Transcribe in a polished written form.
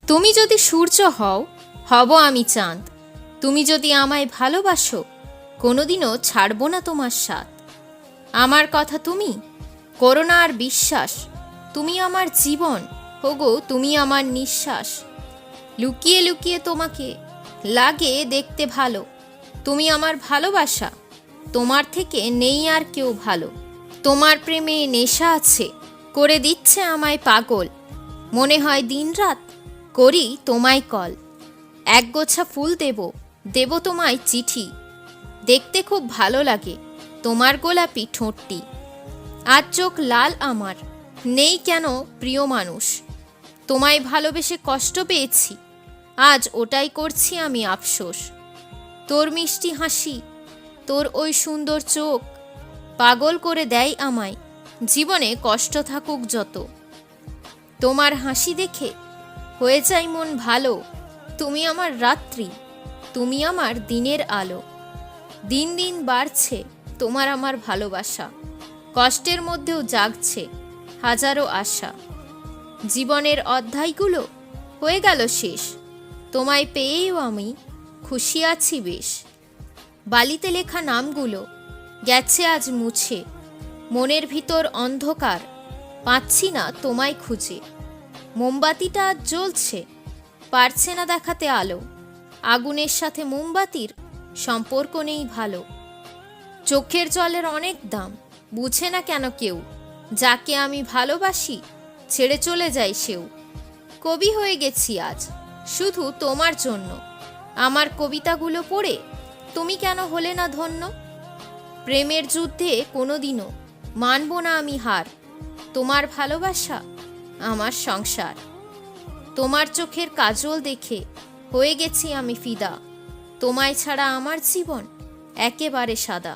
তুমি যদি সূর্য হও, হব আমি চাঁদ। তুমি যদি আমায় ভালোবাসো, কোনোদিনও ছাড়ব না তোমার সাথ। আমার কথা তুমি করো না আর বিশ্বাস, তুমি আমার জীবন, হোগো তুমি আমার নিঃশ্বাস। লুকিয়ে লুকিয়ে তোমাকে লাগে দেখতে ভালো, তুমি আমার ভালোবাসা, তোমার থেকে নেই আর কেউ ভালো। তোমার প্রেমে নেশা আছে, করে দিচ্ছে আমায় পাগল। মনে হয় দিনরাত করি তোমায় কল। একগোছা ফুল দেব, দেব তোমায় চিঠি, দেখতে খুব ভালো লাগে তোমার গোলাপি ঠোঁটটি। আজ চোখ লাল আমার, নেই কেন প্রিয় মানুষ, তোমায় ভালোবেসে কষ্ট পেয়েছি, আজ ওটাই করছি আমি আফসোস। তোর মিষ্টি হাসি, তোর ওই সুন্দর চোখ, পাগল করে দেয় আমায়, জীবনে কষ্ট থাকুক যত। তোমার হাসি দেখে হয়ে যায় মন ভালো, তুমি আমার রাত্রি, তুমি আমার দিনের আলো। দিন দিন বাড়ছে তোমার আমার ভালোবাসা, কষ্টের মধ্যেও জাগছে হাজারো আশা। জীবনের অধ্যায়গুলো হয়ে গেল শেষ, তোমায় পেয়েও আমি খুশি আছি বেশ। বালিতে লেখা নামগুলো গেছে আজ মুছে, মনের ভিতর অন্ধকার, পাচ্ছি না তোমায় খুঁজে। মোমবাতিটা আজ জ্বলছে, পারছে না দেখাতে আলো, আগুনের সাথে মোমবাতির সম্পর্ক নেই ভালো। চোখের জলের অনেক দাম, বুঝে না কেন কেউ, যাকে আমি ভালোবাসি ছেড়ে চলে যায় সেও। কবি হয়ে গেছি আজ শুধু তোমার জন্য, আমার কবিতাগুলো পড়ে তুমি কেন হলে না ধন্য। প্রেমের যুদ্ধে কোনোদিনও মানব না আমি হার, তোমার ভালোবাসা আমার সংসার। তোমার চোখের কাজল দেখে হয়ে গেছি আমি ফিদা, তোমায় ছাড়া আমার জীবন একেবারে সাদা।